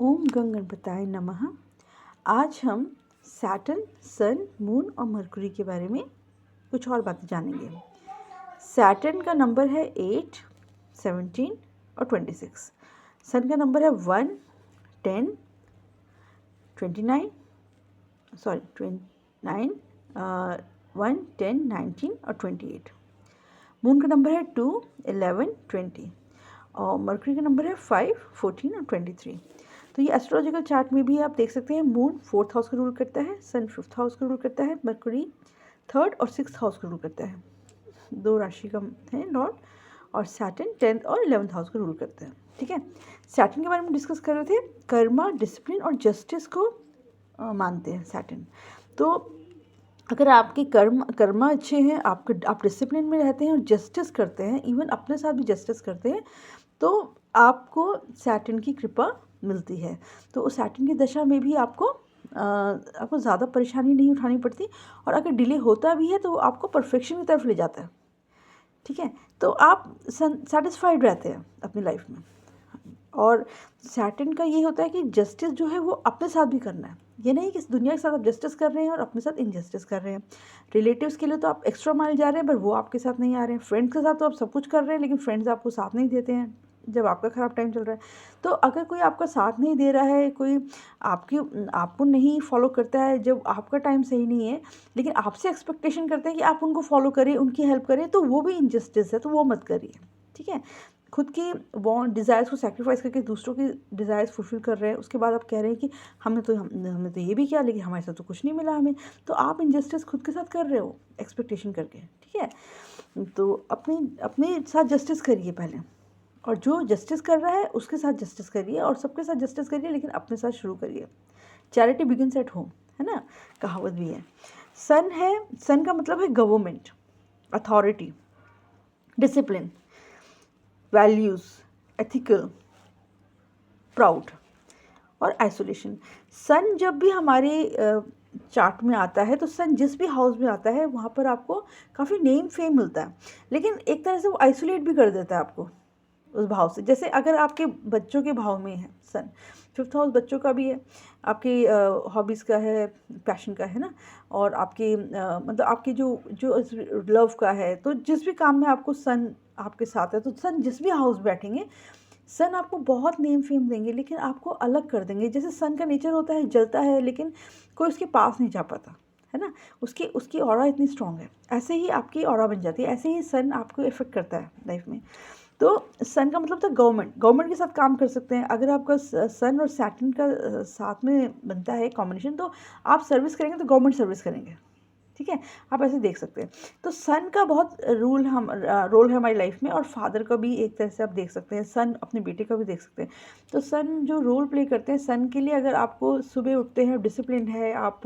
ओम गंग गणपताय नमः। आज हम सैटर्न, सन, मून और मरकुरी के बारे में कुछ और बातें जानेंगे। सैटर्न का नंबर है 8, 17 और 26। सन का नंबर है 1, 10, 29 1, 10, 19 और 28। मून का नंबर है 2, 11, 20 और मरकुरी का नंबर है 5, 14 और 23। तो ये एस्ट्रोलॉजिकल चार्ट में भी आप देख सकते हैं। मून 4th हाउस का रूल करता है, सन 5th हाउस का रूल करता है, मरकुरी 3rd और 6th हाउस का रूल करता है। दो राशि का है लॉर्ड। और सैटर्न 10th और 11th हाउस का रूल करता है। ठीक है, सैटर्न के बारे में डिस्कस कर रहे थे। कर्मा, डिसिप्लिन और जस्टिस को मानते हैं सैटर्न। तो अगर आपके कर्मा अच्छे हैं, आप डिसिप्लिन में रहते हैं और जस्टिस करते हैं, इवन अपने साथ भी जस्टिस करते हैं, तो आपको सैटर्न की कृपा मिलती है। तो उस सैटर्न की दशा में भी आपको ज़्यादा परेशानी नहीं उठानी पड़ती, और अगर डिले होता भी है तो आपको परफेक्शन की तरफ ले जाता है। ठीक है, तो आप सेटिस्फाइड रहते हैं अपनी लाइफ में। और सैटर्न का ये होता है कि जस्टिस जो है वो अपने साथ भी करना है। ये नहीं कि इस दुनिया के साथ आप जस्टिस कर रहे हैं और अपने साथ इनजस्टिस कर रहे हैं। रिलेटिव्स के लिए तो आप एक्स्ट्रा माइल जा रहे हैं, पर वो आपके साथ नहीं आ रहे हैं। फ्रेंड्स के साथ तो आप सब कुछ कर रहे हैं, लेकिन फ्रेंड्स आपको साथ नहीं देते हैं जब आपका ख़राब टाइम चल रहा है। तो अगर कोई आपका साथ नहीं दे रहा है, कोई आपको नहीं फॉलो करता है जब आपका टाइम सही नहीं है, लेकिन आपसे एक्सपेक्टेशन करते हैं कि आप उनको फॉलो करें, उनकी हेल्प करें, तो वो भी इनजस्टिस है, तो वो मत करिए। ठीक है, खुद की वांट डिज़ायर्स को सैक्रिफाइस करके दूसरों की डिज़ायर्स फुलफिल कर रहे हैं, उसके बाद आप कह रहे हैं कि हमने तो ये भी किया, लेकिन हमारे साथ तो कुछ नहीं मिला हमें। तो आप इनजस्टिस खुद के साथ कर रहे हो एक्सपेक्टेशन करके। ठीक है, तो अपने साथ जस्टिस करिए पहले, और जो जस्टिस कर रहा है उसके साथ जस्टिस करिए, और सबके साथ जस्टिस करिए, लेकिन अपने साथ शुरू करिए। चैरिटी बिगिन्स एट होम, है ना, कहावत भी है। सन का मतलब है government, authority, discipline, values, ethical, proud और आइसोलेशन। सन जब भी हमारे चार्ट में आता है, तो सन जिस भी हाउस में आता है वहाँ पर आपको काफ़ी नेम फेम मिलता है, लेकिन एक तरह से वो आइसोलेट भी कर देता है आपको उस भाव से। जैसे अगर आपके बच्चों के भाव में है सन, 5th हाउस बच्चों का भी है, आपकी हॉबीज़ का है, पैशन का है ना, और आपकी मतलब आपकी जो जो लव का है, तो जिस भी काम में आपको सन आपके साथ है, तो सन जिस भी हाउस बैठेंगे, सन आपको बहुत नेम फेम देंगे, लेकिन आपको अलग कर देंगे। जैसे सन का नेचर होता है, जलता है, लेकिन कोई उसके पास नहीं जा पाता, है ना, उसकी ऑरा इतनी स्ट्रांग है। ऐसे ही आपकी ऑरा बन जाती है, ऐसे ही सन आपको इफेक्ट करता है लाइफ में। तो सन का मतलब था गवर्नमेंट के साथ काम कर सकते हैं। अगर आपका सन और सैटर्न का साथ में बनता है कॉम्बिनेशन, तो आप सर्विस करेंगे तो गवर्नमेंट सर्विस करेंगे। ठीक है, आप ऐसे देख सकते हैं। तो सन का बहुत रोल है हमारी लाइफ में, और फादर का भी एक तरह से आप देख सकते हैं, सन अपने बेटे का भी देख सकते हैं। तो सन जो रोल प्ले करते हैं, सन के लिए अगर आपको सुबह उठते हैं, डिसिप्लिन है, आप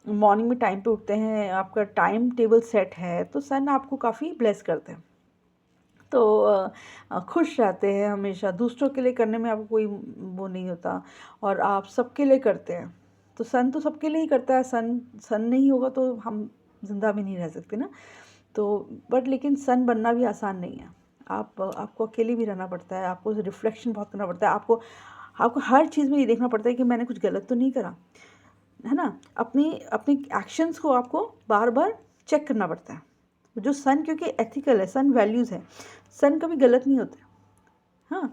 मॉर्निंग में टाइम पे उठते हैं, आपका टाइम टेबल सेट है, तो सन आपको काफ़ी ब्लेस करते हैं। तो खुश रहते हैं हमेशा, दूसरों के लिए करने में आपको कोई वो नहीं होता, और आप सबके लिए करते हैं। तो सन तो सबके लिए ही करता है। सन नहीं होगा तो हम जिंदा भी नहीं रह सकते ना। तो बट लेकिन सन बनना भी आसान नहीं है। आपको अकेले भी रहना पड़ता है, आपको रिफ्लेक्शन बहुत करना पड़ता है, आपको हर चीज़ में ये देखना पड़ता है कि मैंने कुछ गलत तो नहीं करा, है ना। अपनी अपनी एक्शंस को आपको बार बार चेक करना पड़ता है। जो सन क्योंकि एथिकल है, सन वैल्यूज़ है, सन कभी गलत नहीं होते। हाँ,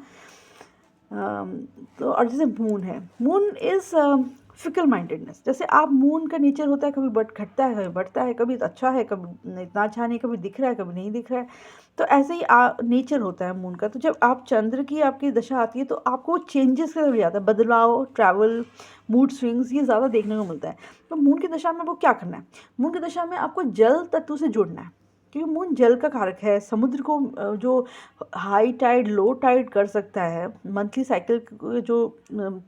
तो और जैसे मून है, मून इज़ फिकल माइंडेडनेस। जैसे आप मून का नेचर होता है, कभी घटता है, कभी बढ़ता है, कभी अच्छा है, कभी इतना अच्छा नहीं, कभी दिख रहा है, कभी नहीं दिख रहा है। तो ऐसे ही नेचर होता है मून का। तो जब आप चंद्र की आपकी दशा आती है, तो आपको चेंजेस का ज़्यादा बदलाव, ट्रैवल, मूड स्विंग्स, ये ज़्यादा देखने को मिलता है। तो मून की दशा में आपको क्या करना है? मून की दशा में आपको जल तत्व से जुड़ना है, क्योंकि मून जल का कारक है। समुद्र को जो हाई टाइड लो टाइड कर सकता है, मंथली साइकिल जो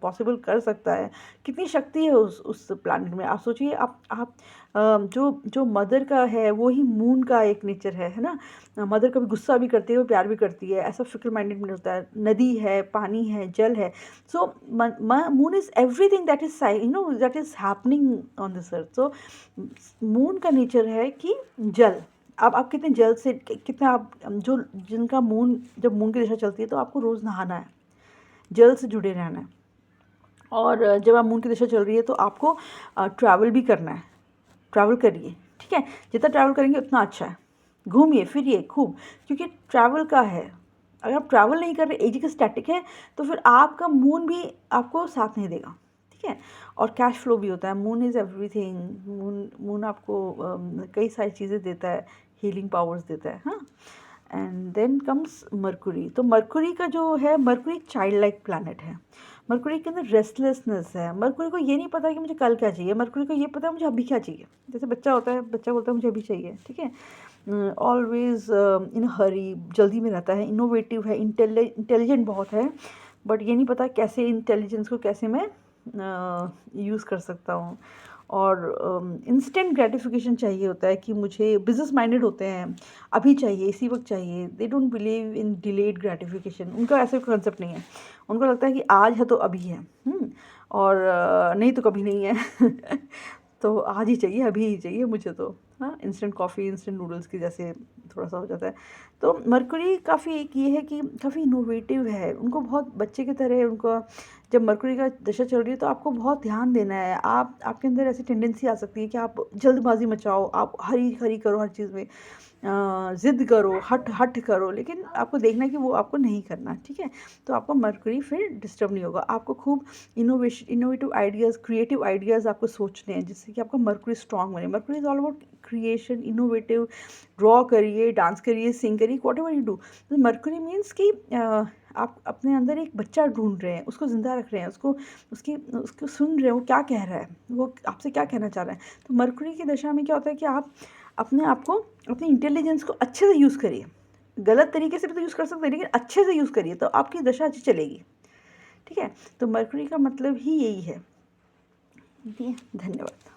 पॉसिबल कर सकता है, कितनी शक्ति है उस प्लैनेट में। आप सोचिए, आप जो मदर का है वो ही मून का एक नेचर है ना। मदर कभी गुस्सा भी करती है, वो प्यार भी करती है, ऐसा फिक्र माइंडेड में होता है। नदी है, पानी है, जल है। So moon is everything that is that is happening on this earth. So moon का नेचर है कि जल। अब आप कितने जल्द से कितना आप जो जब मून की दशा चलती है, तो आपको रोज़ नहाना है, जल से जुड़े रहना है। और जब आप मून की दशा चल रही है तो आपको ट्रैवल भी करना है, ट्रैवल करिए, ठीक है। जितना ट्रैवल करेंगे उतना अच्छा है, घूमिए फिरिए खूब, क्योंकि ट्रैवल का है। अगर आप ट्रैवल नहीं कर रहे, एक जगह स्टैटिक है, तो फिर आपका मून भी आपको साथ नहीं देगा, ठीक है। और कैश फ्लो भी होता है, moon is everything. Moon moon आपको कई सारी चीज़ें देता है, हीलिंग पावर्स देता है, हाँ। And then comes Mercury. तो मरकुरी का जो है, मरकुरी चाइल्ड लाइक प्लानट है। मरकुरी के अंदर रेस्टलेसनेस है। मरकुरी को ये नहीं पता कि मुझे कल क्या चाहिए, मरकुरी को ये पता है मुझे अभी क्या चाहिए। जैसे बच्चा होता है, बच्चा बोलता है मुझे अभी चाहिए, ठीक है। ऑलवेज इन हरी, जल्दी में रहता है, इनोवेटिव है, इंटेलिजेंट बहुत है, बट ये नहीं पता कैसे इंटेलिजेंस को कैसे मैं यूज़ कर सकता हूँ। और इंस्टेंट ग्रेटिफिकेशन चाहिए होता है कि मुझे, बिजनेस माइंडेड होते हैं, अभी चाहिए, इसी वक्त चाहिए। They don't believe in delayed gratification, उनका ऐसा कोई कंसेप्ट नहीं है। उनको लगता है कि आज है तो अभी है, और नहीं तो कभी नहीं है। तो आज ही चाहिए, अभी ही चाहिए मुझे तो, हाँ। इंस्टेंट कॉफ़ी, इंस्टेंट नूडल्स की जैसे थोड़ा सा हो जाता है। तो मरकुरी काफ़ी एक ये है कि काफ़ी इनोवेटिव है, उनको बहुत बच्चे की तरह उनको, जब मरकुरी का दशा चल रही है तो आपको बहुत ध्यान देना है। आपके अंदर ऐसी टेंडेंसी आ सकती है कि आप जल्दबाजी मचाओ, आप हरी हरी करो हर चीज़ में, ज़िद करो, हट हट करो, लेकिन आपको देखना है कि वो आपको नहीं करना, ठीक है। तो आपका मरकरी फिर डिस्टर्ब नहीं होगा। आपको खूब इनोवेटिव आइडियाज़, क्रिएटिव आइडियाज़ आपको सोचने हैं, जिससे कि आपका मरकरी स्ट्रॉन्ग बने। Mercury is all about creation, innovative, draw करिए, डांस करिए, सिंग करिए, वॉट एवर यू डू। तो मरकरी मीन्स कि आप अपने अंदर एक बच्चा ढूंढ रहे हैं, उसको ज़िंदा रख रहे हैं, उसको सुन रहे हैं, वो क्या कह रहा है, वो आपसे क्या कहना चाह रहा है। तो मरकरी की दशा में क्या होता है कि आप अपने आप को, अपनी इंटेलिजेंस को अच्छे से यूज़ करिए। गलत तरीके से भी तो यूज़ कर सकते हैं, लेकिन अच्छे से यूज़ करिए तो आपकी दशा अच्छी चलेगी, ठीक है। तो मरकरी का मतलब ही यही है। धन्यवाद।